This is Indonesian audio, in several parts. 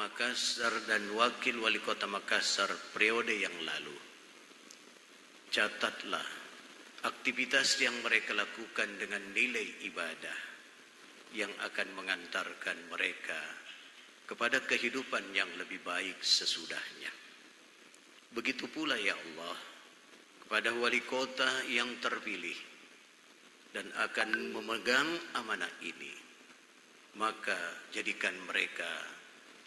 Makassar dan Wakil Wali Kota Makassar periode yang lalu. Catatlah aktivitas yang mereka lakukan dengan nilai ibadah yang akan mengantarkan mereka kepada kehidupan yang lebih baik sesudahnya. Begitu pula ya Allah, kepada wali kota yang terpilih dan akan memegang amanah ini, maka jadikan mereka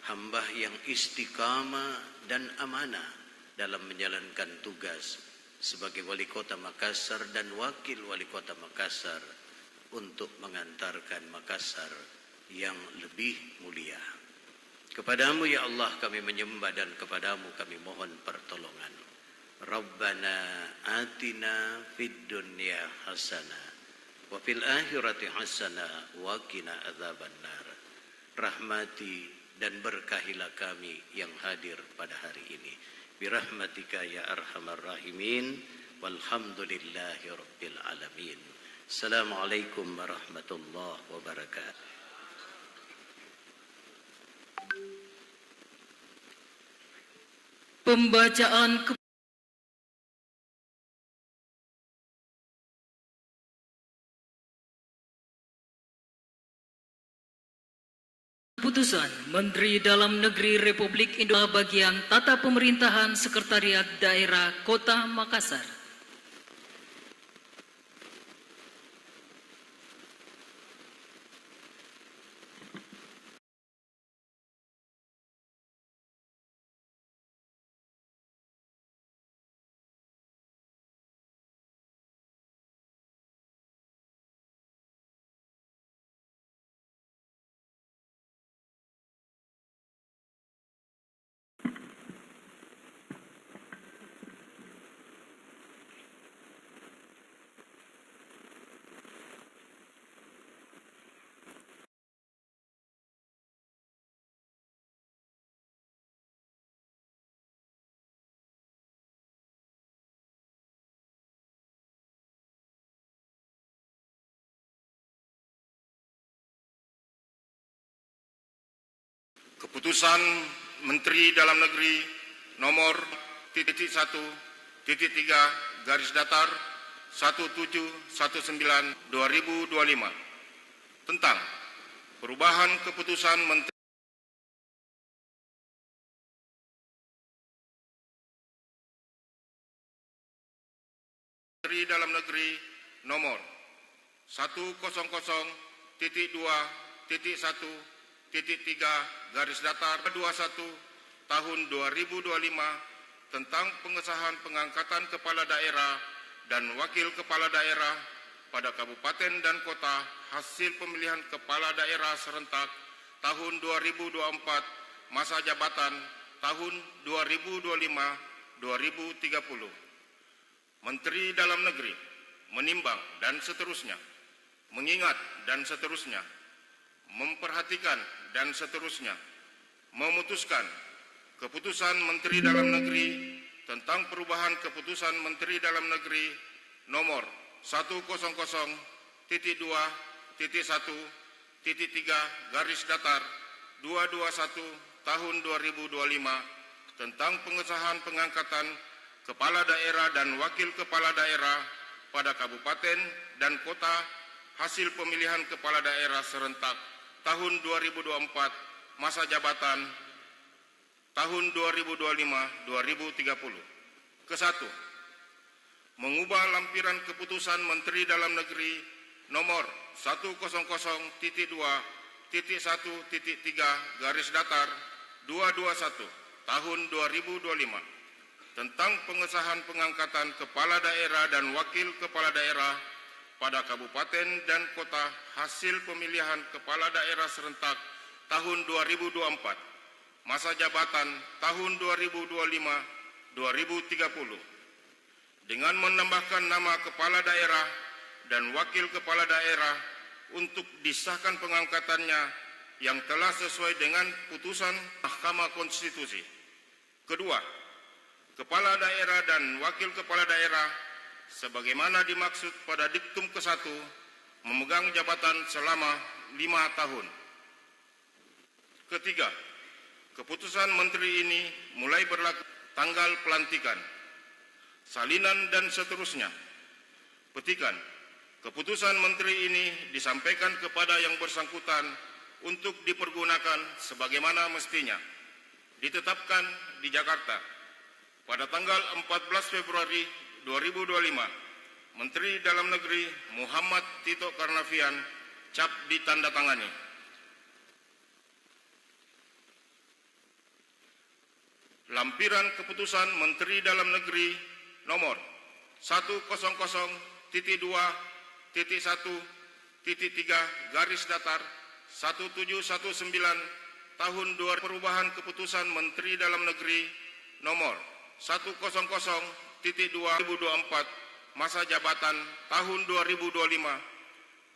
hamba yang istiqamah dan amanah dalam menjalankan tugas sebagai wali kota Makassar dan wakil wali kota Makassar untuk mengantarkan Makassar yang lebih mulia. Kepadamu ya Allah kami menyembah dan kepadamu kami mohon pertolongan. Rabbana atina fid dunya hasanah wa fil akhirati hasanah wa qina adzabannar. Rahmati dan berkahilah kami yang hadir pada hari ini. Birahmatika ya arhamar rahimin. Walhamdulillahi rabbil alamin. Assalamualaikum warahmatullahi wabarakatuh. Pembacaan Keputusan Menteri Dalam Negeri Republik Indonesia bagian Tata Pemerintahan Sekretariat Daerah Kota Makassar. Keputusan Menteri Dalam Negeri nomor 1.3 garis datar 1719/2025 tentang perubahan keputusan Menteri Dalam Negeri nomor 100.2.1.3 garis datar 21 tahun 2025 tentang pengesahan pengangkatan kepala daerah dan wakil kepala daerah pada kabupaten dan kota hasil pemilihan kepala daerah serentak tahun 2024 masa jabatan tahun 2025-2030. Menteri Dalam Negeri menimbang dan seterusnya, mengingat dan seterusnya, memperhatikan dan seterusnya, memutuskan keputusan Menteri Dalam Negeri tentang perubahan keputusan Menteri Dalam Negeri nomor 100.2.1.3 garis datar 221 tahun 2025 tentang pengesahan pengangkatan kepala daerah dan wakil kepala daerah pada kabupaten dan kota hasil pemilihan kepala daerah serentak tahun 2024 masa jabatan tahun 2025-2030. Kesatu, mengubah lampiran keputusan Menteri Dalam Negeri nomor 100.2.1.3 garis datar 221 tahun 2025 tentang pengesahan pengangkatan kepala daerah dan wakil kepala daerah pada kabupaten dan kota hasil pemilihan kepala daerah serentak tahun 2024 masa jabatan tahun 2025-2030 dengan menambahkan nama kepala daerah dan wakil kepala daerah untuk disahkan pengangkatannya yang telah sesuai dengan putusan Mahkamah Konstitusi. Kedua, kepala daerah dan wakil kepala daerah sebagaimana dimaksud pada diktum ke-1 memegang jabatan selama 5 tahun. Ketiga, keputusan menteri ini mulai berlaku tanggal pelantikan, salinan dan seterusnya. Petikan, keputusan menteri ini disampaikan kepada yang bersangkutan untuk dipergunakan sebagaimana mestinya. Ditetapkan di Jakarta pada tanggal 14 Februari 2025, Menteri Dalam Negeri Muhammad Tito Karnavian cap ditandatangani. Lampiran keputusan Menteri Dalam Negeri nomor 100.2.1.3 garis datar 1719 tahun 2 perubahan keputusan Menteri Dalam Negeri nomor 100.2.2024 masa jabatan tahun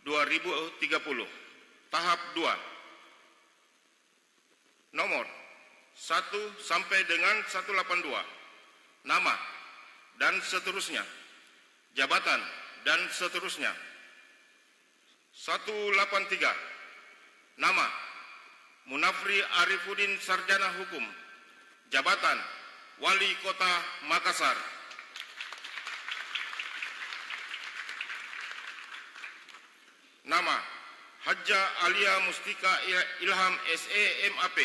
2025-2030 tahap 2 nomor 1 sampai dengan 182, nama dan seterusnya, jabatan dan seterusnya. 183, nama Munafri Arifuddin Sarjana Hukum, jabatan Wali Kota Makassar. Nama Hajjah Alia Mustika Ilham SE MAP,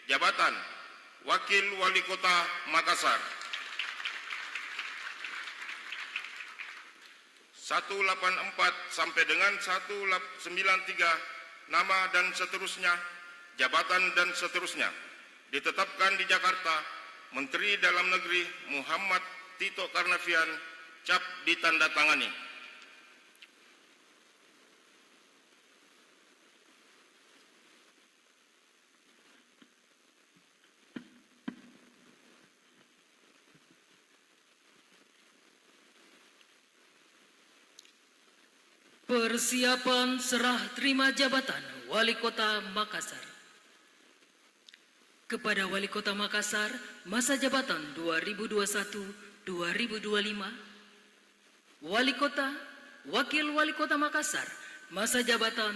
jabatan Wakil Wali Kota Makassar. 184 sampai dengan 193, nama dan seterusnya, jabatan dan seterusnya. Ditetapkan di Jakarta, Menteri Dalam Negeri Muhammad Tito Karnavian cap ditandatangani. Persiapan serah terima jabatan Wali Kota Makassar. Kepada Wali Kota Makassar, masa jabatan 2021-2025. Wali Kota, Wakil Wali Kota Makassar, masa jabatan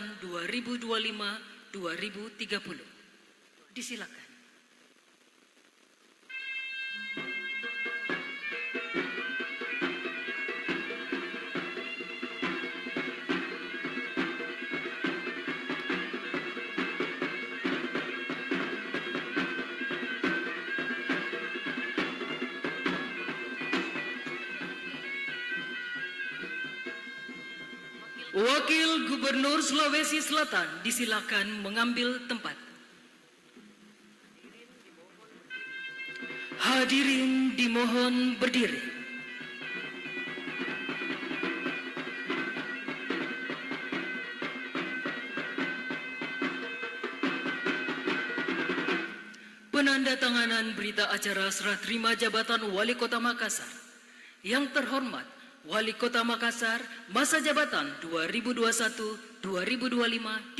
2025-2030. Disilakan. Wakil Gubernur Sulawesi Selatan disilakan mengambil tempat. Hadirin dimohon berdiri. Penandatanganan berita acara serah terima jabatan Wali Kota Makassar. Yang terhormat, Wali Kota Makassar, masa jabatan 2021-2025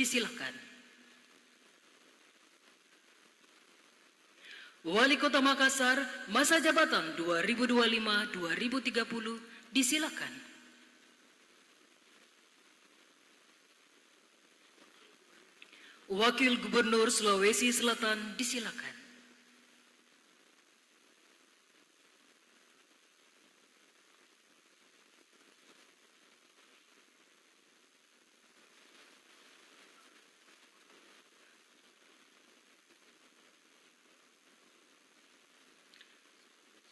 disilakan. Wali Kota Makassar, masa jabatan 2025-2030 disilakan. Wakil Gubernur Sulawesi Selatan disilakan.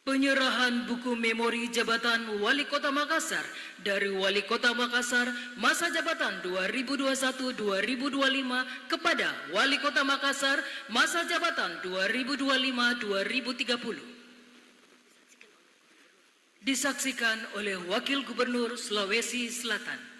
Penyerahan buku memori jabatan Wali Kota Makassar dari Wali Kota Makassar masa jabatan 2021-2025 kepada Wali Kota Makassar masa jabatan 2025-2030. Disaksikan oleh Wakil Gubernur Sulawesi Selatan.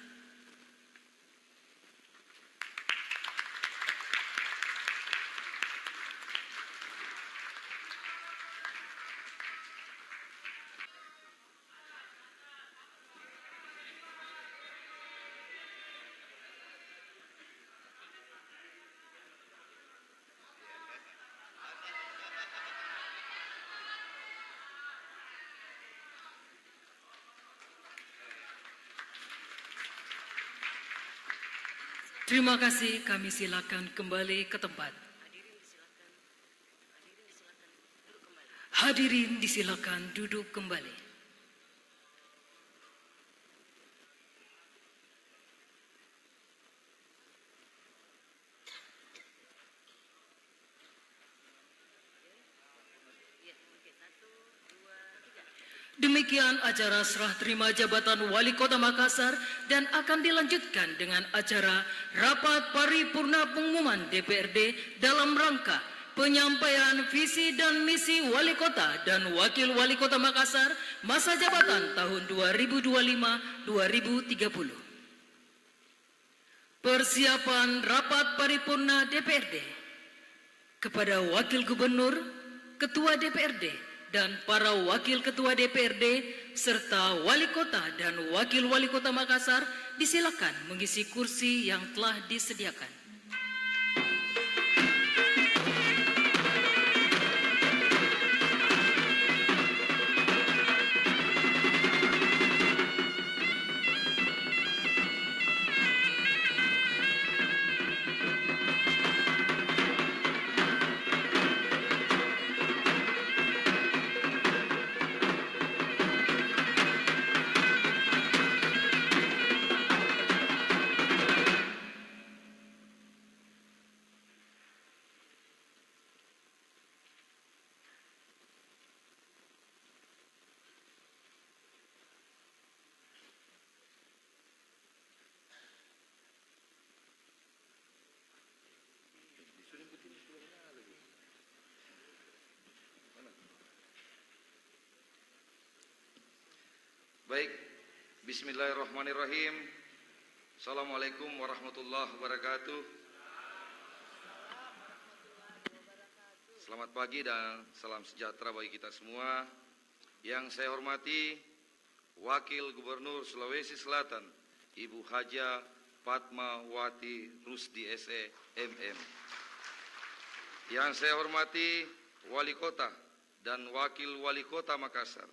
Terima kasih, kami silakan kembali ke tempat. Hadirin disilakan duduk kembali. Demikian acara serah terima jabatan Wali Kota Makassar dan akan dilanjutkan dengan acara rapat paripurna pengumuman DPRD dalam rangka penyampaian visi dan misi Wali Kota dan Wakil Wali Kota Makassar masa jabatan tahun 2025-2030. Persiapan rapat paripurna DPRD kepada Wakil Gubernur, Ketua DPRD, dan para Wakil Ketua DPRD serta Wali Kota dan Wakil Wali Kota Makassar disilakan mengisi kursi yang telah disediakan. Baik, bismillahirrahmanirrahim. Assalamualaikum warahmatullahi wabarakatuh. Selamat pagi dan salam sejahtera bagi kita semua. Yang saya hormati Wakil Gubernur Sulawesi Selatan, Ibu Haja Fatmawati Rusdi SE MM. Yang saya hormati Wali Kota dan Wakil Wali Kota Makassar.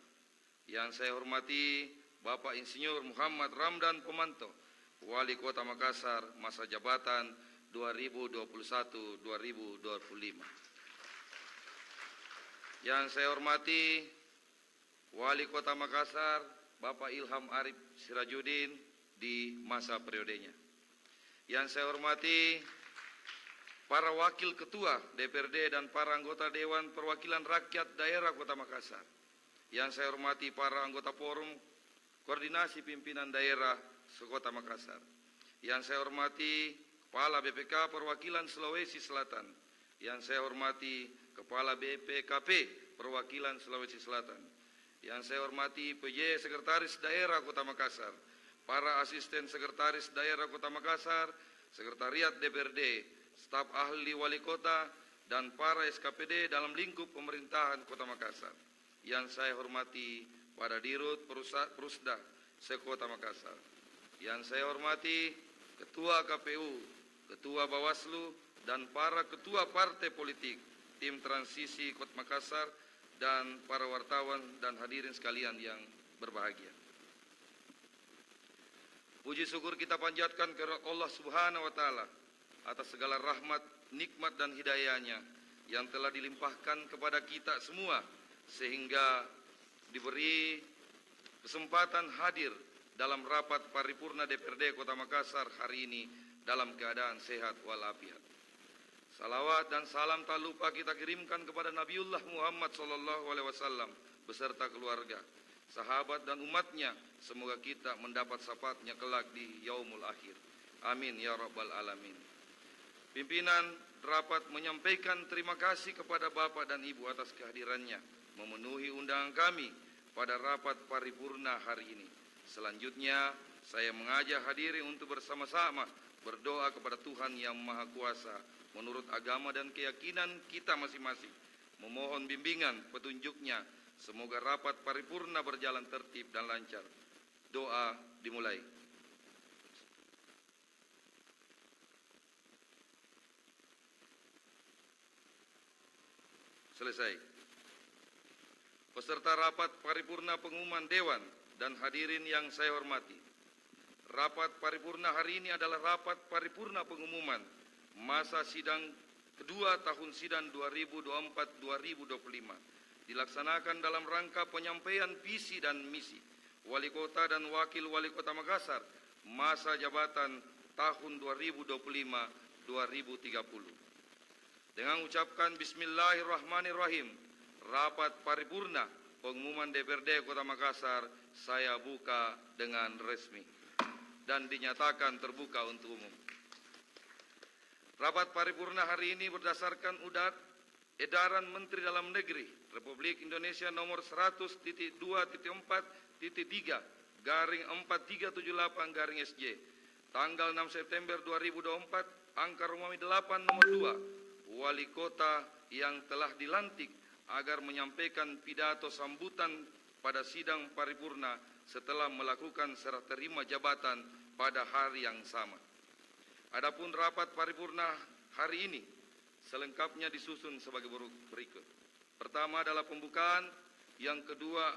Yang saya hormati Bapak Insinyur Muhammad Ramdan Pomanto, Wali Kota Makassar masa jabatan 2021-2025. Yang saya hormati Wali Kota Makassar Bapak Ilham Arif Sirajuddin di masa periodenya. Yang saya hormati para Wakil Ketua DPRD dan para anggota Dewan Perwakilan Rakyat Daerah Kota Makassar. Yang saya hormati para anggota Forum Koordinasi Pimpinan Daerah Sekota Makassar. Yang saya hormati Kepala BPK Perwakilan Sulawesi Selatan. Yang saya hormati Kepala BPKP Perwakilan Sulawesi Selatan. Yang saya hormati PJ Sekretaris Daerah Kota Makassar, para Asisten Sekretaris Daerah Kota Makassar, Sekretariat DPRD, staf ahli Wali Kota, dan para SKPD dalam lingkup pemerintahan Kota Makassar. Yang saya hormati para Dirut Prusda Sekota Makassar. Yang saya hormati Ketua KPU, Ketua Bawaslu, dan para Ketua Partai Politik, tim transisi Kota Makassar, dan para wartawan dan hadirin sekalian yang berbahagia. Puji syukur kita panjatkan kepada Allah Subhanahu wa Ta'ala atas segala rahmat, nikmat, dan hidayahnya yang telah dilimpahkan kepada kita semua, sehingga diberi kesempatan hadir dalam rapat paripurna DPRD Kota Makassar hari ini dalam keadaan sehat walafiat. Salawat dan salam tak lupa kita kirimkan kepada Nabiullah Muhammad SAW beserta keluarga, sahabat dan umatnya. Semoga kita mendapat syafaatnya kelak di yaumul akhir. Amin ya rabbal alamin. Pimpinan rapat menyampaikan terima kasih kepada Bapak dan Ibu atas kehadirannya memenuhi undangan kami pada rapat paripurna hari ini. Selanjutnya, saya mengajak hadirin untuk bersama-sama berdoa kepada Tuhan Yang Maha Kuasa menurut agama dan keyakinan kita masing-masing. Memohon bimbingan petunjuknya. Semoga rapat paripurna berjalan tertib dan lancar. Doa dimulai. Selesai. Peserta rapat paripurna pengumuman Dewan dan hadirin yang saya hormati. Rapat paripurna hari ini adalah rapat paripurna pengumuman masa sidang kedua tahun sidang 2024-2025 dilaksanakan dalam rangka penyampaian visi dan misi Wali Kota dan Wakil Wali Kota Makassar masa jabatan tahun 2025-2030. Dengan ucapkan Bismillahirrahmanirrahim, rapat paripurna pengumuman DPRD Kota Makassar saya buka dengan resmi dan dinyatakan terbuka untuk umum. Rapat paripurna hari ini berdasarkan edaran Menteri Dalam Negeri Republik Indonesia nomor 100.2.4-4378-SJ tanggal 6 September 2024 angka Romawi 8 nomor 2 Wali Kota yang telah dilantik agar menyampaikan pidato sambutan pada sidang paripurna setelah melakukan serah terima jabatan pada hari yang sama. Adapun rapat paripurna hari ini selengkapnya disusun sebagai berikut. Pertama adalah pembukaan, yang kedua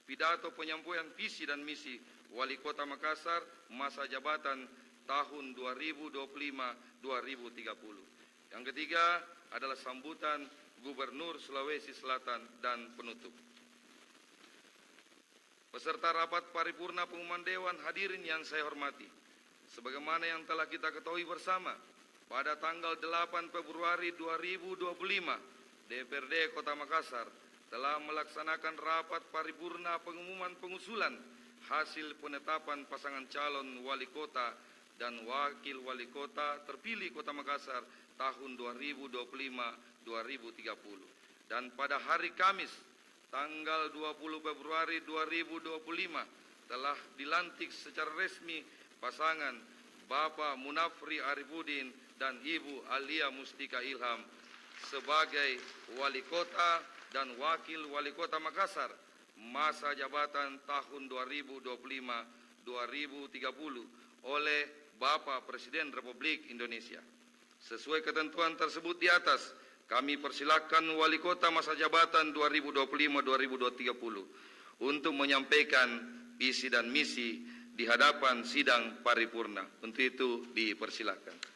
pidato penyampaian visi dan misi Wali Kota Makassar masa jabatan tahun 2025-2030. Yang ketiga adalah sambutan Gubernur Sulawesi Selatan dan penutup. Peserta rapat paripurna pengumuman Dewan hadirin yang saya hormati, sebagaimana yang telah kita ketahui bersama, pada tanggal 8 Februari 2025, DPRD Kota Makassar telah melaksanakan rapat paripurna pengumuman pengusulan hasil penetapan pasangan calon wali kota dan wakil wali kota terpilih Kota Makassar tahun 2025-2030. Dan pada hari Kamis, tanggal 20 Februari 2025, telah dilantik secara resmi pasangan Bapak Munafri Arifudin dan Ibu Alia Mustika Ilham sebagai Wali Kota dan Wakil Wali Kota Makassar masa jabatan tahun 2025-2030 oleh Bapak Presiden Republik Indonesia. Sesuai ketentuan tersebut di atas, kami persilakan Wali Kota masa jabatan 2025-2030 untuk menyampaikan visi dan misi di hadapan sidang paripurna. Untuk itu dipersilakan.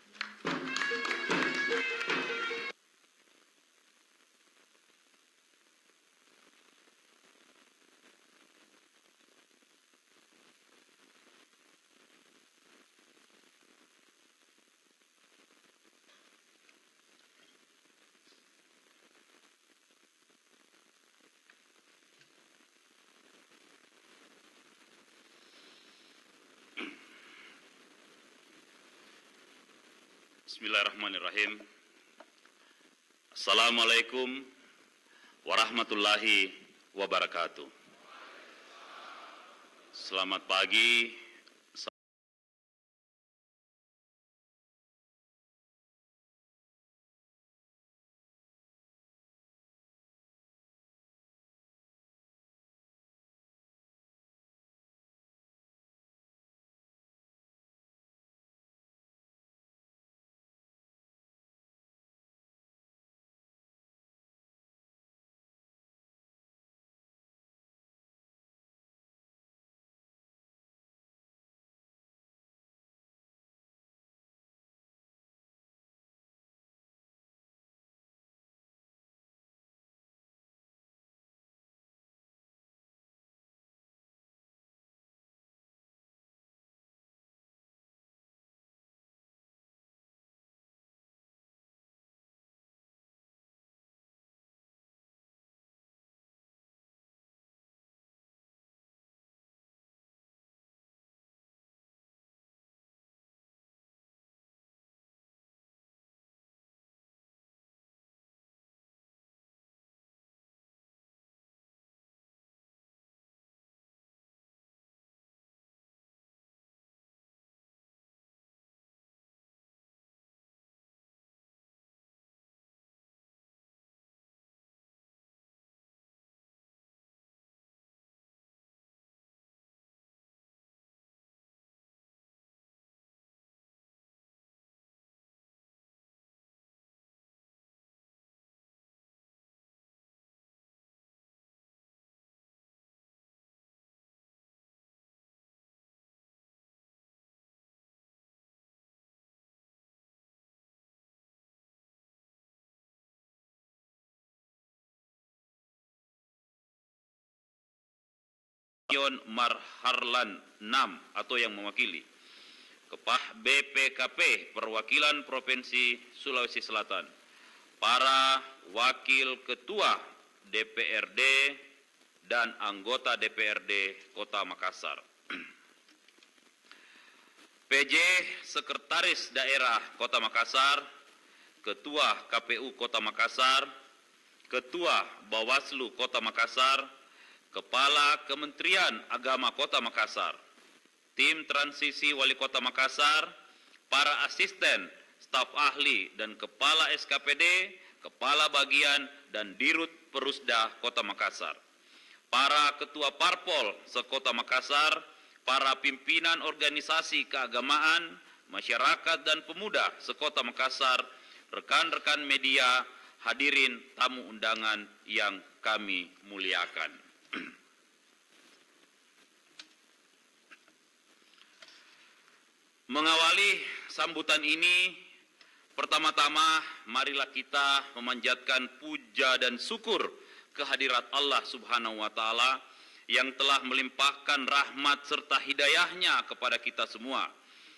Bismillahirrahmanirrahim. Assalamualaikum warahmatullahi wabarakatuh. Selamat pagi Yon Marharlan NAM atau yang mewakili. Kepala BPKP Perwakilan Provinsi Sulawesi Selatan. Para wakil ketua DPRD dan anggota DPRD Kota Makassar. PJ Sekretaris Daerah Kota Makassar, Ketua KPU Kota Makassar, Ketua Bawaslu Kota Makassar, Kepala Kementerian Agama Kota Makassar, tim transisi Wali Kota Makassar, para asisten, staf ahli dan kepala SKPD, kepala bagian dan dirut Perusda Kota Makassar, para ketua parpol se-Kota Makassar, para pimpinan organisasi keagamaan, masyarakat dan pemuda se-Kota Makassar, rekan-rekan media, hadirin tamu undangan yang kami muliakan. Mengawali sambutan ini, pertama-tama marilah kita memanjatkan puja dan syukur kehadirat Allah Subhanahu wa Ta'ala yang telah melimpahkan rahmat serta hidayahnya kepada kita semua,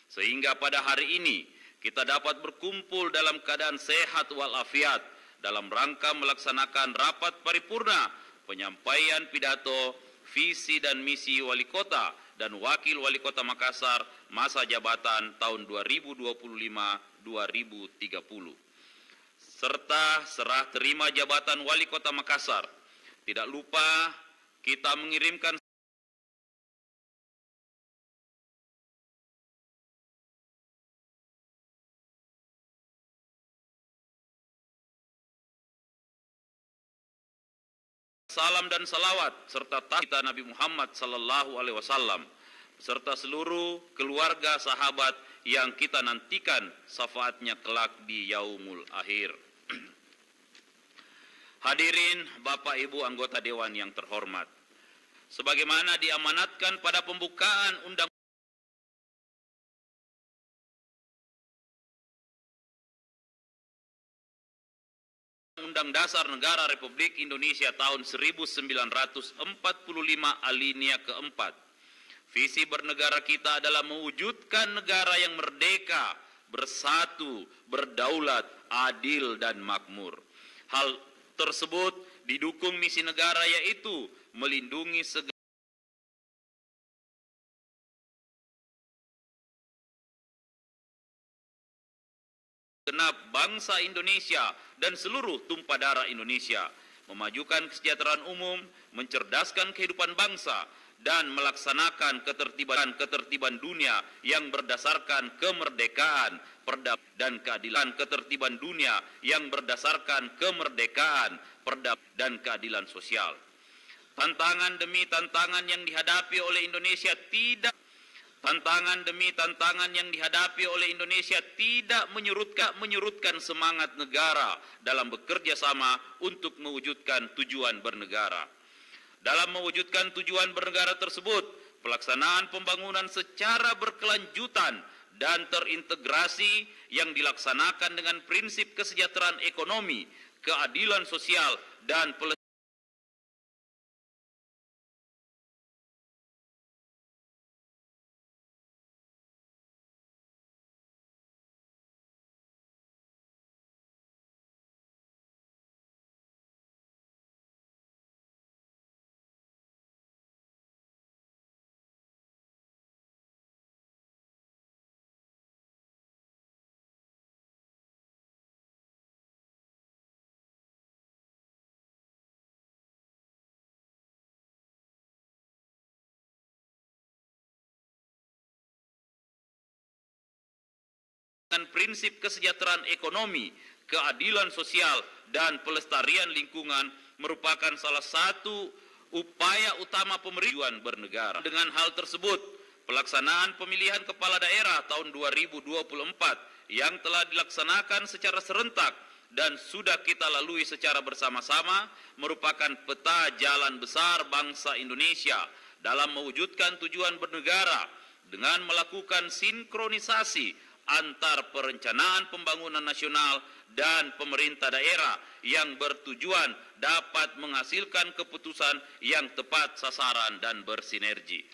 sehingga pada hari ini kita dapat berkumpul dalam keadaan sehat walafiat dalam rangka melaksanakan rapat paripurna penyampaian pidato visi dan misi Wali Kota dan Wakil Wali Kota Makassar masa jabatan tahun 2025-2030 serta serah terima jabatan Wali Kota Makassar. Tidak lupa kita mengirimkan salam dan salawat serta tahta Nabi Muhammad sallallahu alaihi wasallam serta seluruh keluarga sahabat yang kita nantikan syafaatnya kelak di yaumul akhir. Hadirin Bapak Ibu anggota dewan yang terhormat, sebagaimana diamanatkan pada pembukaan Undang Dasar Negara Republik Indonesia tahun 1945 alinea keempat. Visi bernegara kita adalah mewujudkan negara yang merdeka, bersatu, berdaulat, adil dan makmur. Hal tersebut didukung misi negara yaitu melindungi segenap bangsa Indonesia dan seluruh tumpah darah Indonesia, memajukan kesejahteraan umum, mencerdaskan kehidupan bangsa, dan melaksanakan ketertiban dunia yang berdasarkan kemerdekaan, dan keadilan ketertiban dunia yang berdasarkan kemerdekaan, dan keadilan sosial. Tantangan demi tantangan yang dihadapi oleh Indonesia tidak menyurutkan semangat negara dalam bekerja sama untuk mewujudkan tujuan bernegara. Dalam mewujudkan tujuan bernegara tersebut, pelaksanaan pembangunan secara berkelanjutan dan terintegrasi yang dilaksanakan dengan prinsip kesejahteraan ekonomi, keadilan sosial, dan dengan prinsip kesejahteraan ekonomi, keadilan sosial, dan pelestarian lingkungan merupakan salah satu upaya utama pemerintahan bernegara. Dengan hal tersebut, pelaksanaan pemilihan kepala daerah tahun 2024 yang telah dilaksanakan secara serentak dan sudah kita lalui secara bersama-sama merupakan peta jalan besar bangsa Indonesia dalam mewujudkan tujuan bernegara dengan melakukan sinkronisasi antar perencanaan pembangunan nasional dan pemerintah daerah yang bertujuan dapat menghasilkan keputusan yang tepat sasaran dan bersinergi.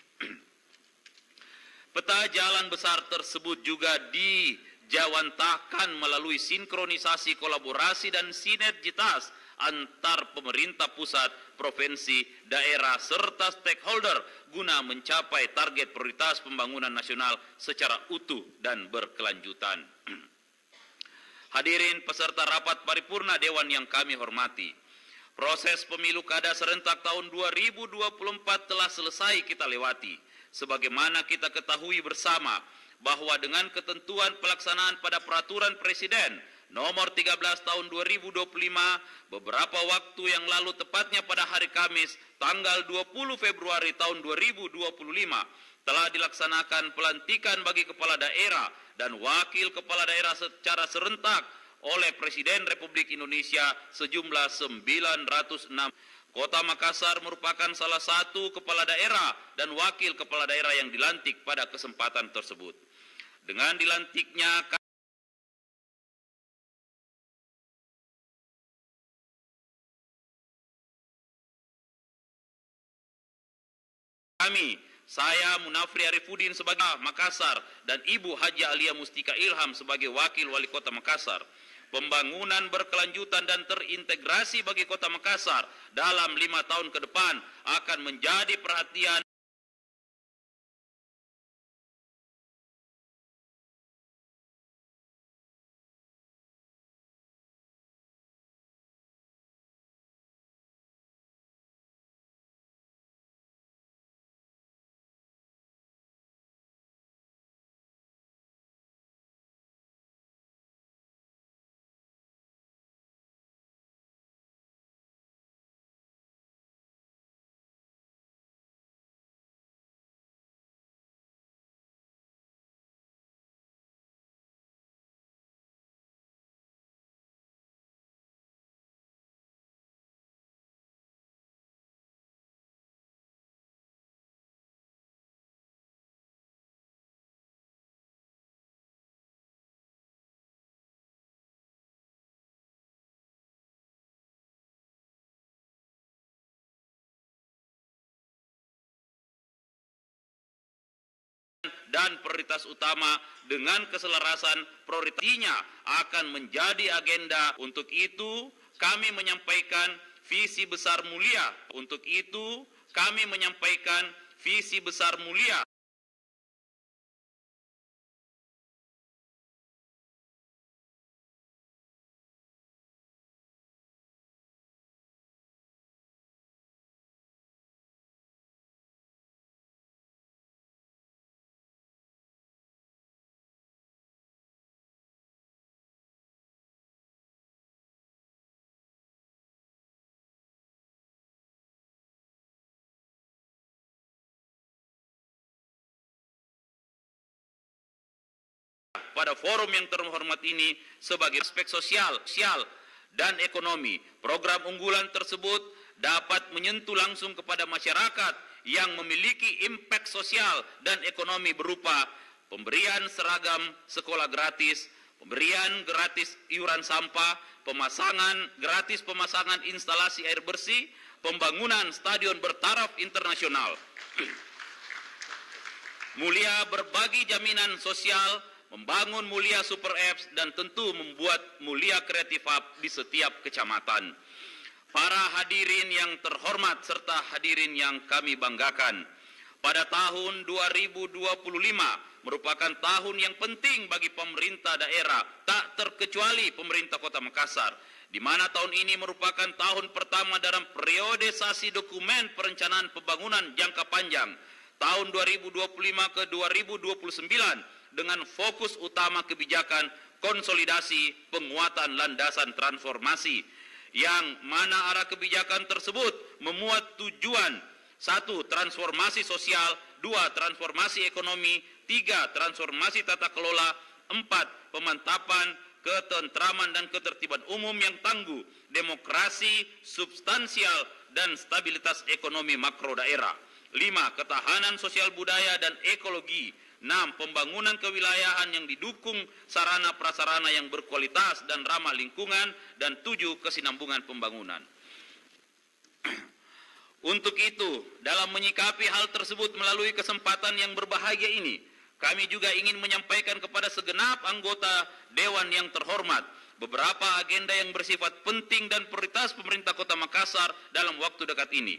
Peta jalan besar tersebut juga dijawantahkan melalui sinkronisasi, kolaborasi, dan sinergitas antar pemerintah pusat, provinsi, daerah, serta stakeholder guna mencapai target prioritas pembangunan nasional secara utuh dan berkelanjutan. Hadirin peserta rapat paripurna Dewan yang kami hormati, proses pemilu kada serentak tahun 2024 telah selesai kita lewati. Sebagaimana kita ketahui bersama bahwa dengan ketentuan pelaksanaan pada peraturan Presiden nomor 13 tahun 2025 beberapa waktu yang lalu, tepatnya pada hari Kamis tanggal 20 Februari tahun 2025 telah dilaksanakan pelantikan bagi kepala daerah dan wakil kepala daerah secara serentak oleh Presiden Republik Indonesia sejumlah 906. Kota Makassar merupakan salah satu kepala daerah dan wakil kepala daerah yang dilantik pada kesempatan tersebut. Dengan dilantiknya saya Munafri Arifudin sebagai Makassar dan Ibu Haji Alia Mustika Ilham sebagai Wakil Wali Kota Makassar, pembangunan berkelanjutan dan terintegrasi bagi Kota Makassar dalam 5 tahun ke depan akan menjadi perhatian dan prioritas utama dengan keselarasan prioritasnya akan menjadi agenda. Untuk itu kami menyampaikan visi besar mulia. Untuk itu kami menyampaikan visi besar mulia. Pada forum yang terhormat ini sebagai aspek sosial dan ekonomi. Program unggulan tersebut dapat menyentuh langsung kepada masyarakat yang memiliki impact sosial dan ekonomi berupa pemberian seragam sekolah gratis, pemberian gratis iuran sampah, gratis pemasangan instalasi air bersih, pembangunan stadion bertaraf internasional. Mulia berbagi jaminan sosial, membangun Mulia Super Apps, dan tentu membuat Mulia Creative Hub di setiap kecamatan. Para hadirin yang terhormat serta hadirin yang kami banggakan, pada tahun 2025 merupakan tahun yang penting bagi pemerintah daerah, tak terkecuali pemerintah Kota Makassar, di mana tahun ini merupakan tahun pertama dalam periodisasi dokumen perencanaan pembangunan jangka panjang tahun 2025 ke 2029 dengan fokus utama kebijakan konsolidasi penguatan landasan transformasi, yang mana arah kebijakan tersebut memuat tujuan: 1. Transformasi sosial, 2. Transformasi ekonomi, 3. Transformasi tata kelola, 4. Pemantapan ketentraman dan ketertiban umum yang tangguh, demokrasi substansial, dan stabilitas ekonomi makro daerah. 5. Ketahanan sosial budaya dan ekologi. 6. Pembangunan kewilayahan yang didukung sarana prasarana yang berkualitas dan ramah lingkungan. Dan 7. Kesinambungan pembangunan. Untuk itu, dalam menyikapi hal tersebut melalui kesempatan yang berbahagia ini, kami juga ingin menyampaikan kepada segenap anggota Dewan yang terhormat beberapa agenda yang bersifat penting dan prioritas pemerintah Kota Makassar dalam waktu dekat ini.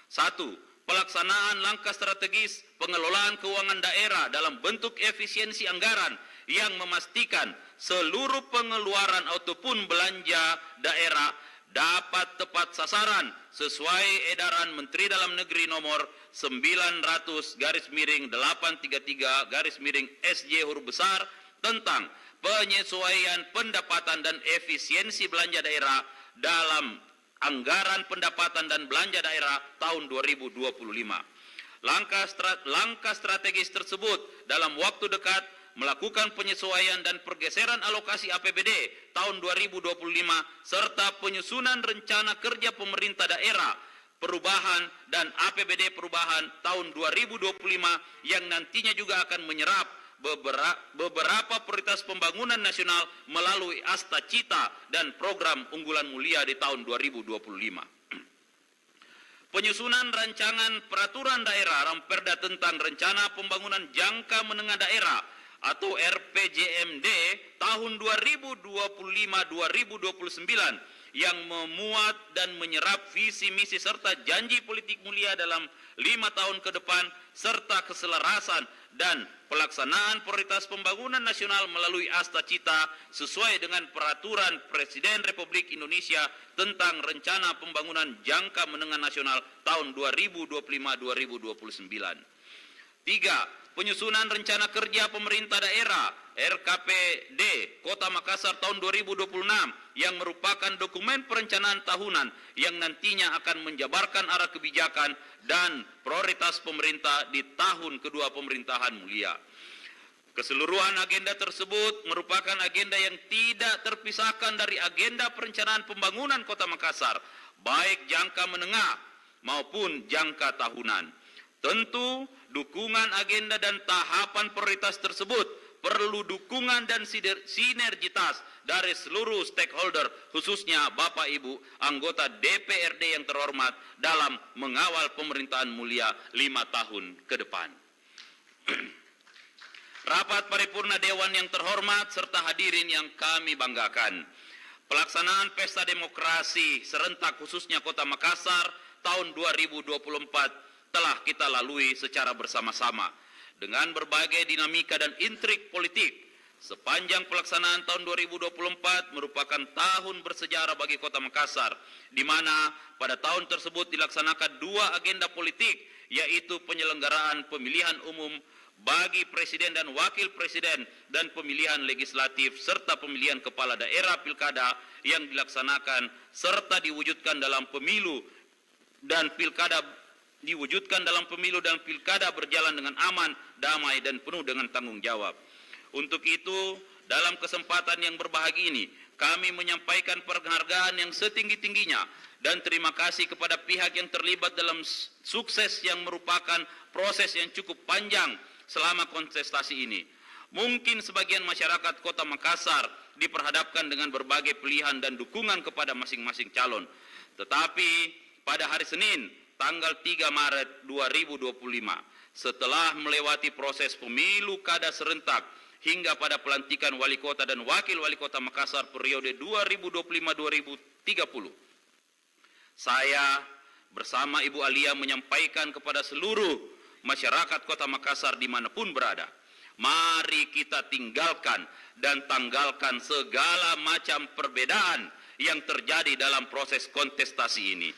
1. Pelaksanaan langkah strategis pengelolaan keuangan daerah dalam bentuk efisiensi anggaran yang memastikan seluruh pengeluaran ataupun belanja daerah dapat tepat sasaran sesuai edaran Menteri Dalam Negeri nomor 900/833/SJ huruf besar tentang penyesuaian pendapatan dan efisiensi belanja daerah dalam anggaran pendapatan dan belanja daerah tahun 2025. Langkah strategis tersebut dalam waktu dekat melakukan penyesuaian dan pergeseran alokasi APBD tahun 2025 serta penyusunan rencana kerja pemerintah daerah perubahan dan APBD perubahan tahun 2025 yang nantinya juga akan menyerap beberapa prioritas pembangunan nasional melalui Asta Cita dan program unggulan mulia di tahun 2025. Penyusunan rancangan peraturan daerah Ramperda tentang rencana pembangunan jangka menengah daerah atau RPJMD tahun 2025-2029 yang memuat dan menyerap visi misi serta janji politik mulia dalam 5 tahun ke depan serta keselarasan dan pelaksanaan prioritas pembangunan nasional melalui Asta Cita sesuai dengan peraturan Presiden Republik Indonesia tentang rencana pembangunan jangka menengah nasional tahun 2025-2029. 3. Penyusunan rencana kerja pemerintah daerah RKPD Kota Makassar tahun 2026 yang merupakan dokumen perencanaan tahunan yang nantinya akan menjabarkan arah kebijakan dan prioritas pemerintah di tahun kedua pemerintahan mulia. Keseluruhan agenda tersebut merupakan agenda yang tidak terpisahkan dari agenda perencanaan pembangunan Kota Makassar, baik jangka menengah maupun jangka tahunan. Tentu, dukungan agenda dan tahapan prioritas tersebut perlu dukungan dan sinergitas dari seluruh stakeholder, khususnya Bapak Ibu anggota DPRD yang terhormat dalam mengawal pemerintahan mulia 5 tahun ke depan. Rapat paripurna Dewan yang terhormat serta hadirin yang kami banggakan. Pelaksanaan Pesta Demokrasi serentak khususnya Kota Makassar tahun 2024 telah kita lalui secara bersama-sama dengan berbagai dinamika dan intrik politik. Sepanjang pelaksanaan tahun 2024 merupakan tahun bersejarah bagi Kota Makassar, di mana pada tahun tersebut dilaksanakan 2 agenda politik, yaitu penyelenggaraan pemilihan umum bagi Presiden dan Wakil Presiden dan pemilihan legislatif serta pemilihan kepala daerah pilkada yang dilaksanakan serta diwujudkan dalam pemilu dan pilkada berjalan dengan aman, damai, dan penuh dengan tanggung jawab. Untuk itu, dalam kesempatan yang berbahagia ini, kami menyampaikan penghargaan yang setinggi-tingginya dan terima kasih kepada pihak yang terlibat dalam sukses yang merupakan proses yang cukup panjang selama kontestasi ini. Mungkin sebagian masyarakat Kota Makassar diperhadapkan dengan berbagai pilihan dan dukungan kepada masing-masing calon. Tetapi pada hari Senin, tanggal 3 Maret 2025, setelah melewati proses pemilu kada serentak hingga pada pelantikan wali kota dan wakil wali kota Makassar periode 2025-2030, saya bersama Ibu Alia menyampaikan kepada seluruh masyarakat Kota Makassar dimanapun berada, mari kita tinggalkan dan tanggalkan segala macam perbedaan yang terjadi dalam proses kontestasi ini.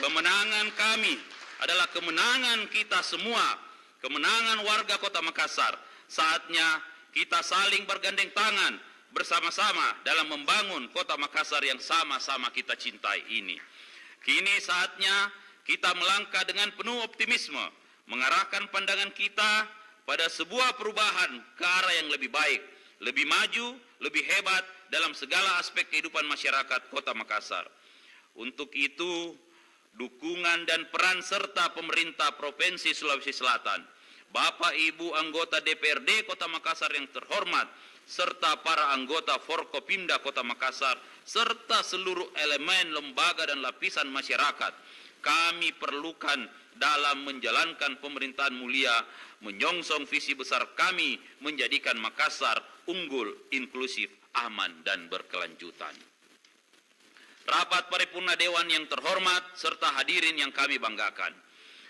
Kemenangan kami adalah kemenangan kita semua, kemenangan warga Kota Makassar. Saatnya kita saling bergandeng tangan bersama-sama dalam membangun Kota Makassar yang sama-sama kita cintai ini. Kini saatnya kita melangkah dengan penuh optimisme, mengarahkan pandangan kita pada sebuah perubahan ke arah yang lebih baik, lebih maju, lebih hebat dalam segala aspek kehidupan masyarakat Kota Makassar. Untuk itu, dukungan dan peran serta pemerintah Provinsi Sulawesi Selatan, Bapak Ibu anggota DPRD Kota Makassar yang terhormat, serta para anggota Forkopimda Kota Makassar, serta seluruh elemen, lembaga, dan lapisan masyarakat, kami perlukan dalam menjalankan pemerintahan mulia, menyongsong visi besar kami menjadikan Makassar unggul, inklusif, aman, dan berkelanjutan. Rapat paripurna Dewan yang terhormat, serta hadirin yang kami banggakan.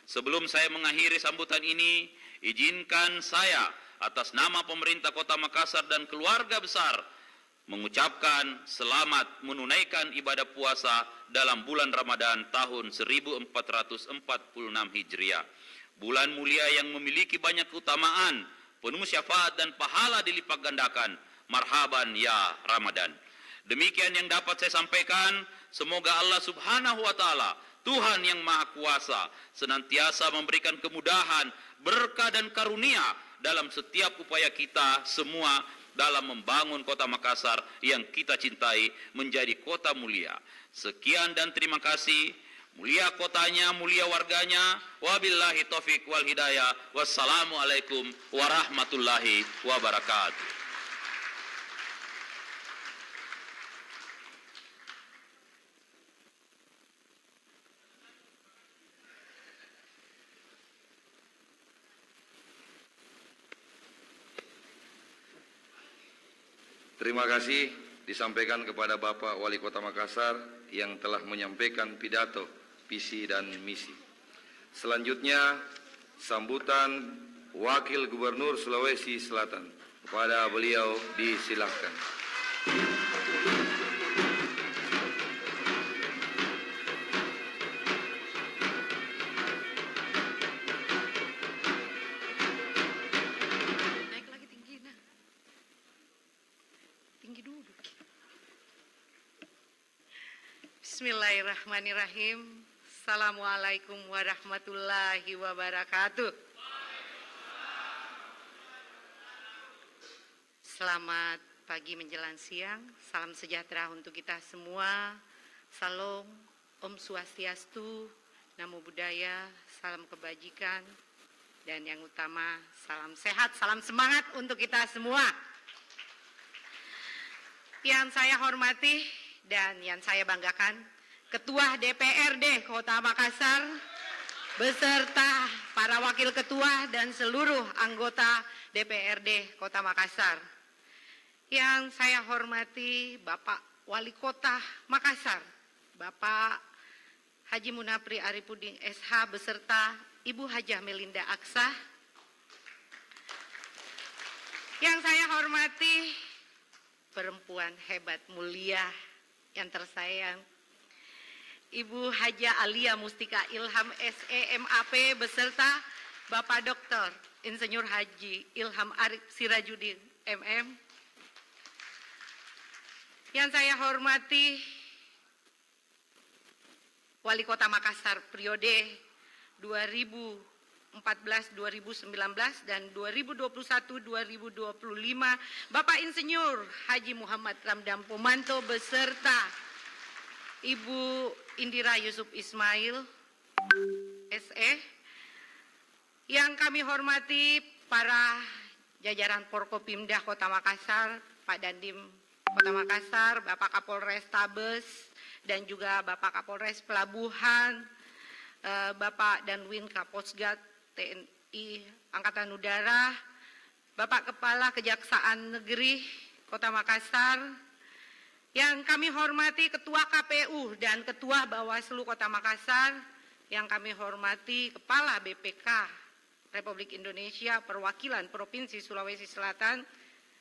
Sebelum saya mengakhiri sambutan ini, izinkan saya atas nama pemerintah Kota Makassar dan keluarga besar mengucapkan selamat menunaikan ibadah puasa dalam bulan Ramadan tahun 1446 Hijriah. Bulan mulia yang memiliki banyak keutamaan, penuh syafaat dan pahala dilipat gandakan. Marhaban ya Ramadan. Demikian yang dapat saya sampaikan. Semoga Allah Subhanahu wa taala, Tuhan yang Maha Kuasa, senantiasa memberikan kemudahan, berkah dan karunia dalam setiap upaya kita semua dalam membangun Kota Makassar yang kita cintai menjadi kota mulia. Sekian dan terima kasih. Mulia kotanya, mulia warganya. Wabillahi taufik wal hidayah. Wassalamualaikum warahmatullahi wabarakatuh. Terima kasih disampaikan kepada Bapak Wali Kota Makassar yang telah menyampaikan pidato, visi dan misi. Selanjutnya, sambutan Wakil Gubernur Sulawesi Selatan. Kepada beliau disilahkan. Naik lagi tinggi, nah. Tinggi duduk. Bismillahirrahmanirrahim. Assalamualaikum warahmatullahi wabarakatuh. Selamat pagi menjelang siang. Salam sejahtera untuk kita semua. Salam, Om Swastiastu, Namo Buddhaya, salam kebajikan, dan yang utama salam sehat, salam semangat untuk kita semua. Yang saya hormati dan yang saya banggakan, Ketua DPRD Kota Makassar beserta para wakil ketua dan seluruh anggota DPRD Kota Makassar. Yang saya hormati Bapak Wali Kota Makassar, Bapak Haji Munapri Arifudin SH beserta Ibu Hajah Melinda Aksah. Yang saya hormati perempuan hebat mulia yang tersayang, Ibu Hajah Alia Mustika Ilham SEMAP beserta Bapak Dr. Insinyur Haji Ilham Arif Sirajudin MM. Yang saya hormati Wali Kota Makassar periode 2014-2019 dan 2021-2025, Bapak Insinyur Haji Muhammad Ramdan Pomanto beserta Ibu Indira Yusuf Ismail SE. Yang kami hormati para jajaran Forkopimda Kota Makassar, Pak Dandim Kota Makassar, Bapak Kapolres Tabes, dan juga Bapak Kapolres Pelabuhan, Bapak Danwin Kaposgat TNI Angkatan Udara, Bapak Kepala Kejaksaan Negeri Kota Makassar, yang kami hormati Ketua KPU dan Ketua Bawaslu Kota Makassar, yang kami hormati Kepala BPK Republik Indonesia Perwakilan Provinsi Sulawesi Selatan,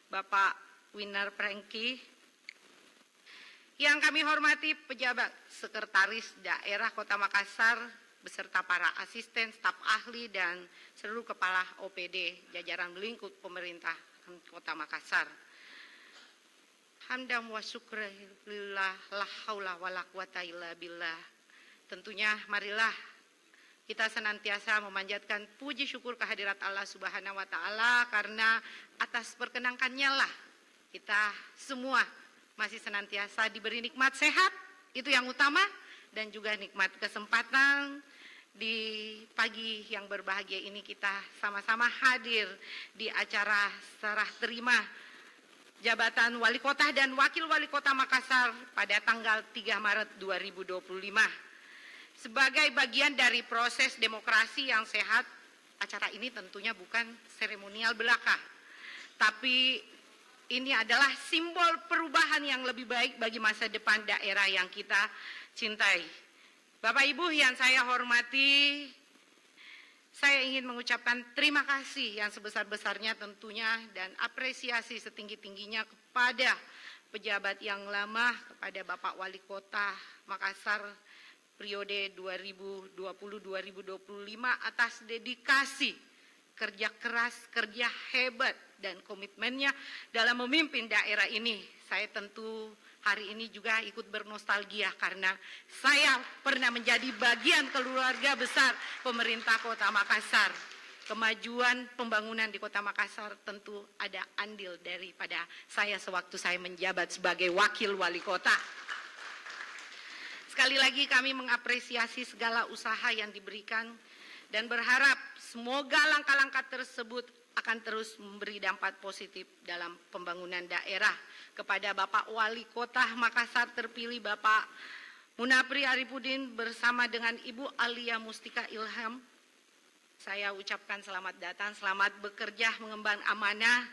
Bapak Winar Prengki, yang kami hormati pejabat sekretaris daerah Kota Makassar beserta para asisten, staf ahli dan seluruh kepala OPD jajaran lingkup pemerintah Kota Makassar. Hamdam wa syukurillah la haula wala quwata illa billah. Tentunya marilah kita senantiasa memanjatkan puji syukur kehadirat Allah Subhanahu wa taala, karena atas perkenankannya lah kita semua masih senantiasa diberi nikmat sehat, itu yang utama, dan juga nikmat kesempatan di pagi yang berbahagia ini kita sama-sama hadir di acara serah terima jabatan Wali Kota dan Wakil Wali Kota Makassar pada tanggal 3 Maret 2025. Sebagai bagian dari proses demokrasi yang sehat, acara ini tentunya bukan seremonial belaka, tapi ini adalah simbol perubahan yang lebih baik bagi masa depan daerah yang kita cintai. Bapak Ibu yang saya hormati, saya ingin mengucapkan terima kasih yang sebesar-besarnya tentunya dan apresiasi setinggi-tingginya kepada pejabat yang lama, kepada Bapak Wali Kota Makassar periode 2020-2025 atas dedikasi, kerja keras, kerja hebat, dan komitmennya dalam memimpin daerah ini. Saya tentu hari ini juga ikut bernostalgia karena saya pernah menjadi bagian keluarga besar pemerintah Kota Makassar. Kemajuan pembangunan di Kota Makassar tentu ada andil daripada saya sewaktu saya menjabat sebagai wakil wali kota. Sekali lagi kami mengapresiasi segala usaha yang diberikan dan berharap semoga langkah-langkah tersebut akan terus memberi dampak positif dalam pembangunan daerah. Kepada Bapak Wali Kota Makassar terpilih Bapak Munapri Arifudin bersama dengan Ibu Alia Mustika Ilham, saya ucapkan selamat datang, selamat bekerja mengemban amanah.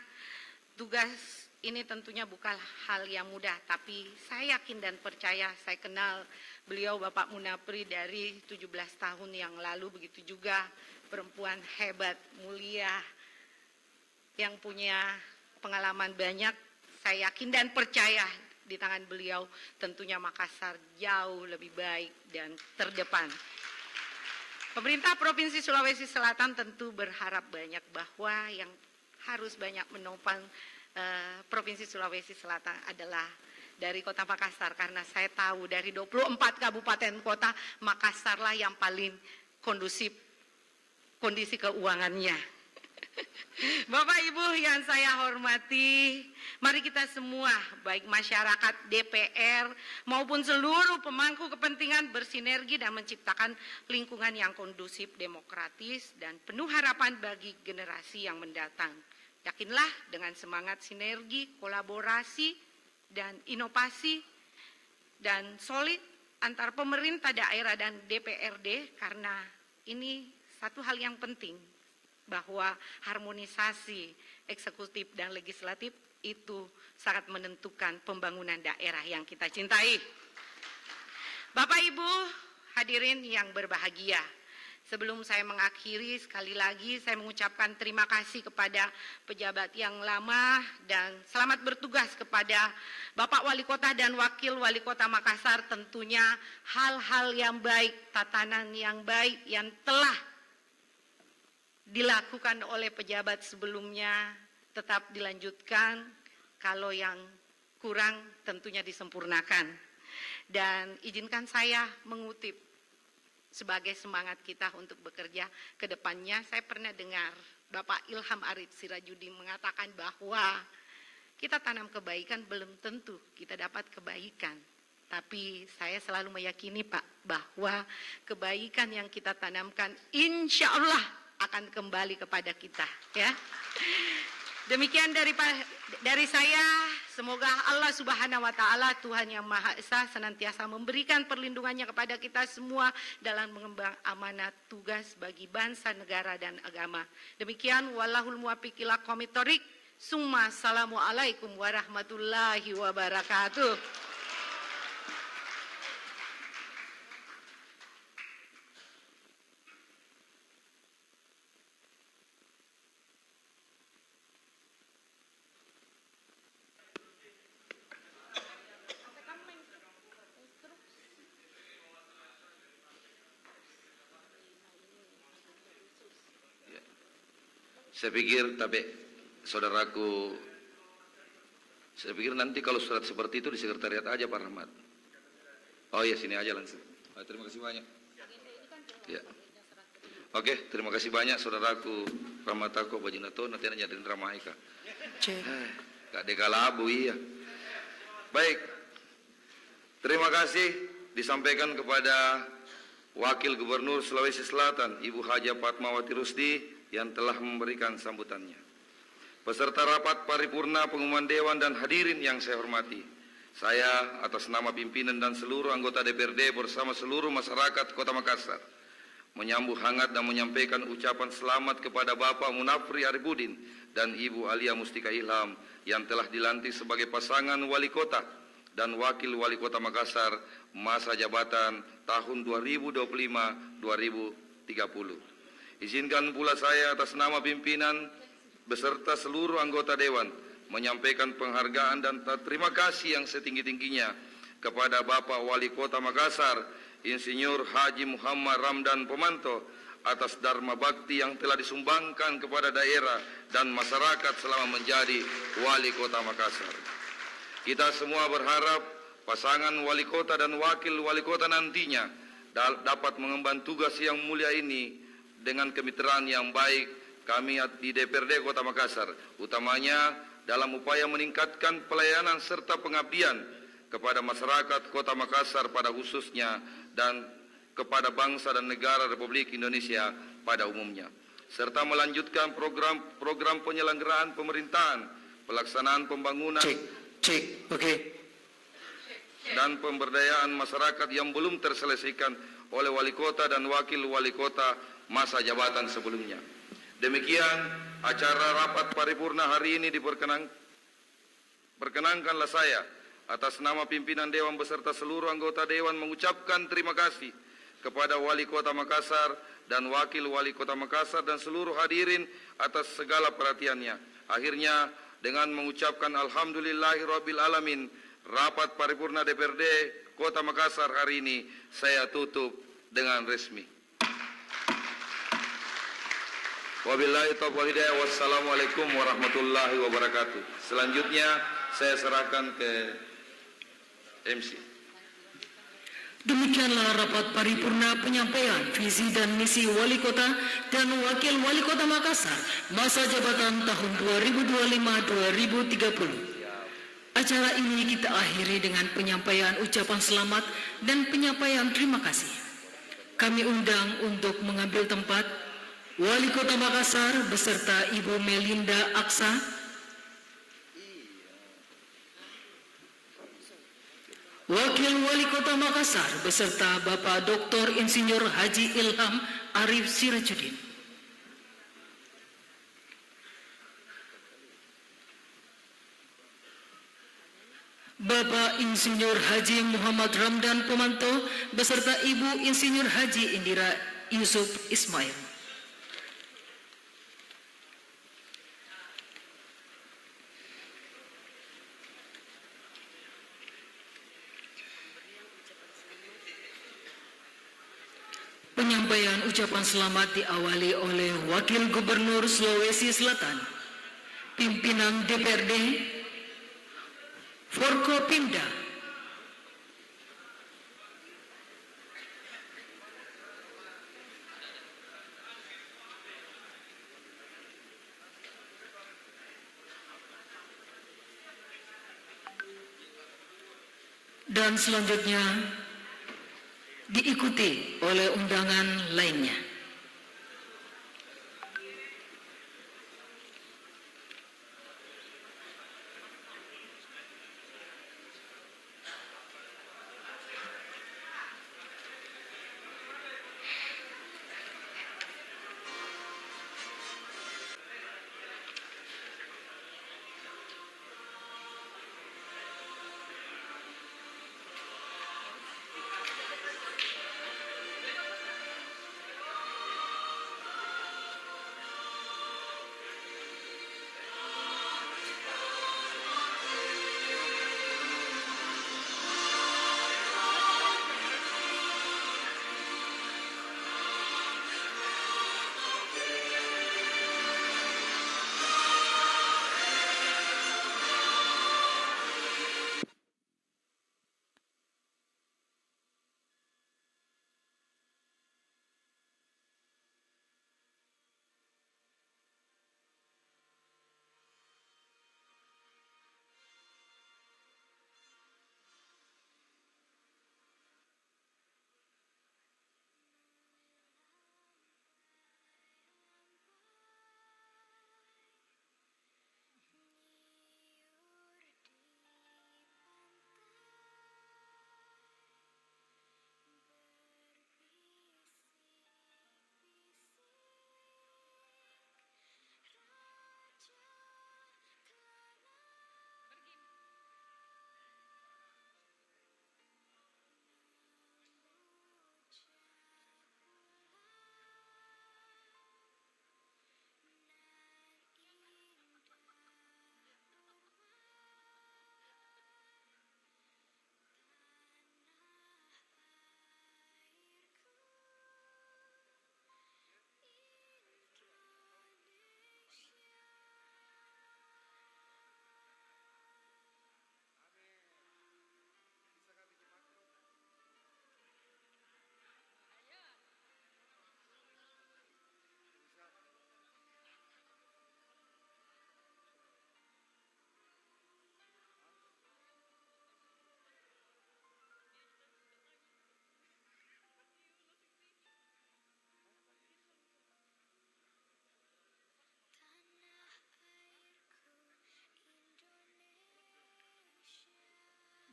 Tugas ini tentunya bukan hal yang mudah, tapi saya yakin dan percaya, saya kenal beliau Bapak Munapri dari 17 tahun yang lalu, begitu juga perempuan hebat, mulia, yang punya pengalaman banyak. Saya yakin dan percaya di tangan beliau tentunya Makassar jauh lebih baik dan terdepan. Pemerintah Provinsi Sulawesi Selatan tentu berharap banyak bahwa yang harus banyak menopang Provinsi Sulawesi Selatan adalah dari Kota Makassar, karena saya tahu dari 24 kabupaten kota Makassarlah yang paling kondusif kondisi keuangannya. Bapak Ibu yang saya hormati, mari kita semua baik masyarakat, DPR maupun seluruh pemangku kepentingan bersinergi dan menciptakan lingkungan yang kondusif, demokratis dan penuh harapan bagi generasi yang mendatang. Yakinlah dengan semangat sinergi, kolaborasi dan inovasi dan solid antar pemerintah daerah dan DPRD, karena ini satu hal yang penting, bahwa harmonisasi eksekutif dan legislatif itu sangat menentukan pembangunan daerah yang kita cintai. Bapak Ibu hadirin yang berbahagia, sebelum saya mengakhiri, sekali lagi saya mengucapkan terima kasih kepada pejabat yang lama dan selamat bertugas kepada Bapak Wali Kota dan Wakil Wali Kota Makassar. Tentunya hal-hal yang baik, tatanan yang baik yang telah dilakukan oleh pejabat sebelumnya tetap dilanjutkan, kalau yang kurang tentunya disempurnakan. Dan izinkan saya mengutip sebagai semangat kita untuk bekerja ke depannya. Saya pernah dengar Bapak Ilham Arif Sirajudin mengatakan bahwa kita tanam kebaikan belum tentu kita dapat kebaikan. Tapi saya selalu meyakini Pak, bahwa kebaikan yang kita tanamkan insya Allah akan kembali kepada kita, ya. Demikian dari saya, semoga Allah Subhanahu wa taala, Tuhan yang Maha Esa, senantiasa memberikan perlindungannya kepada kita semua dalam mengemban amanat tugas bagi bangsa, negara dan agama. Demikian, wallahul muwaffiq ila aqwamit thoriq. Summa assalamualaikum warahmatullahi wabarakatuh. Saya pikir, tapi saudaraku, saya pikir nanti kalau surat seperti itu di sekretariat aja Pak Rahmat. Oh iya, sini aja langsung. Terima kasih banyak. Ya. Oke, terima kasih banyak saudaraku Rahmatako Bajinato, nanti nyadarin Ramaika. Kak Dekalabu, iya. Baik, terima kasih disampaikan kepada Wakil Gubernur Sulawesi Selatan Ibu Haja Fatmawati Rusdi yang telah memberikan sambutannya. Peserta rapat paripurna pengumuman Dewan dan hadirin yang saya hormati, saya atas nama pimpinan dan seluruh anggota DPRD bersama seluruh masyarakat Kota Makassar menyambut hangat dan menyampaikan ucapan selamat kepada Bapak Munafri Arifudin dan Ibu Alia Mustika Ilham yang telah dilantik sebagai pasangan wali kota dan wakil wali kota Makassar masa jabatan tahun 2025-2030. Izinkan pula saya atas nama pimpinan beserta seluruh anggota Dewan menyampaikan penghargaan dan terima kasih yang setinggi-tingginya kepada Bapak Wali Kota Makassar, Insinyur Haji Muhammad Ramdan Pomanto, atas dharma bakti yang telah disumbangkan kepada daerah dan masyarakat selama menjadi Wali Kota Makassar. Kita semua berharap pasangan Wali Kota dan Wakil Wali Kota nantinya dapat mengemban tugas yang mulia ini dengan kemitraan yang baik kami di DPRD Kota Makassar, utamanya dalam upaya meningkatkan pelayanan serta pengabdian kepada masyarakat Kota Makassar pada khususnya dan kepada bangsa dan negara Republik Indonesia pada umumnya, serta melanjutkan program penyelenggaraan pemerintahan, pelaksanaan pembangunan dan pemberdayaan masyarakat yang belum terselesaikan oleh wali kota dan wakil wali kota masa jabatan sebelumnya. Demikian acara rapat paripurna hari ini perkenankanlah saya atas nama pimpinan Dewan beserta seluruh anggota Dewan mengucapkan terima kasih kepada Wali Kota Makassar dan Wakil Wali Kota Makassar dan seluruh hadirin atas segala perhatiannya. Akhirnya dengan mengucapkan Alhamdulillahirabbil alamin, rapat paripurna DPRD Kota Makassar hari ini saya tutup dengan resmi. Wabillahi taufiq wal hidayah. Wassalamualaikum warahmatullahi wabarakatuh. Selanjutnya saya serahkan ke MC. Demikianlah rapat paripurna penyampaian visi dan misi Wali Kota dan Wakil Wali Kota Makassar masa jabatan tahun 2025-2030. Acara ini kita akhiri dengan penyampaian ucapan selamat dan penyampaian terima kasih. Kami undang untuk mengambil tempat Wali Kota Makassar beserta Ibu Melinda Aksa, Wakil Wali Kota Makassar beserta Bapak Dr. Insinyur Haji Ilham Arif Sirajudin, Bapak Insinyur Haji Muhammad Ramdan Pomanto beserta Ibu Insinyur Haji Indira Yusuf Ismail, Penyampaian ucapan selamat diawali oleh Wakil Gubernur Sulawesi Selatan, Pimpinan DPRD, Forkopimda, dan selanjutnya diikuti oleh undangan lainnya.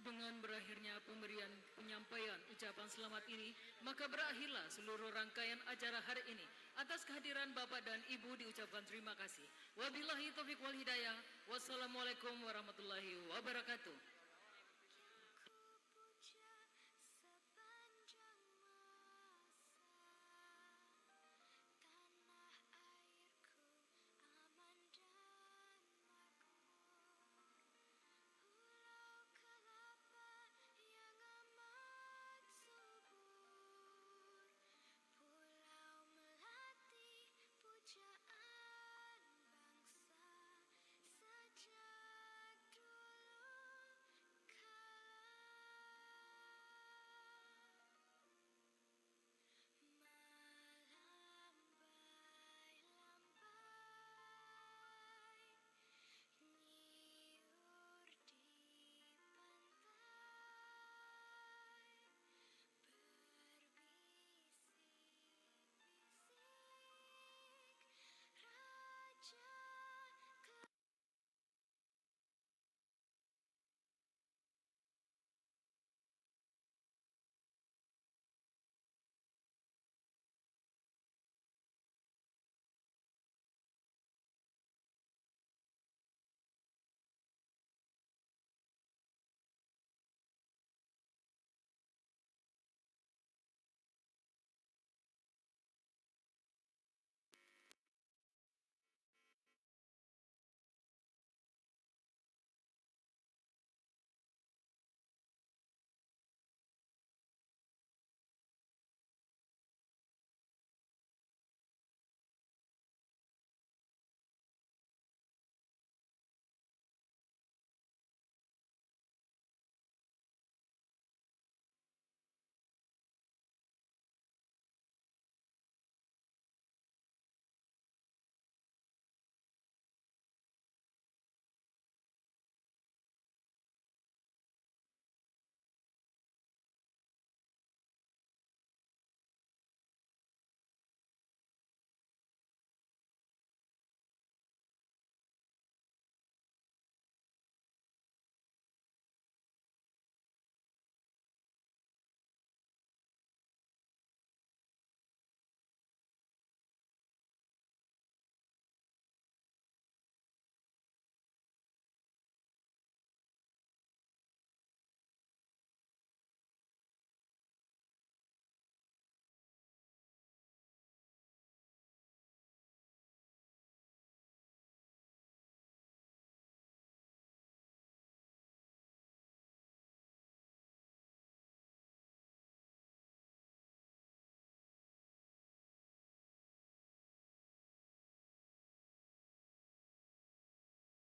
Dengan berakhirnya pemberian penyampaian ucapan selamat ini, maka berakhirlah seluruh rangkaian acara hari ini. Atas kehadiran Bapak dan Ibu diucapkan terima kasih. Wabillahi taufiq wal hidayah. Wassalamualaikum warahmatullahi wabarakatuh.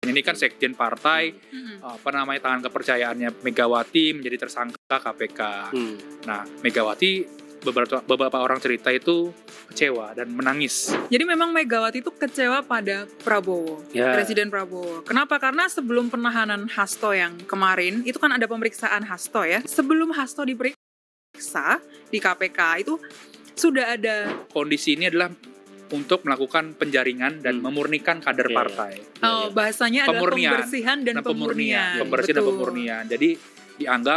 Ini kan sekjen partai, tangan kepercayaannya Megawati menjadi tersangka KPK. Nah, Megawati beberapa orang cerita itu kecewa dan menangis. Jadi memang Megawati itu kecewa pada Prabowo, Presiden Prabowo. Kenapa? Karena sebelum penahanan Hasto yang kemarin, itu kan ada pemeriksaan Hasto ya. Sebelum Hasto diperiksa di KPK itu sudah ada. Kondisi ini adalah untuk melakukan penjaringan dan memurnikan kader partai. Bahasanya adalah pembersihan dan pemurnian. Pembersihan dan pemurnian. Jadi dianggap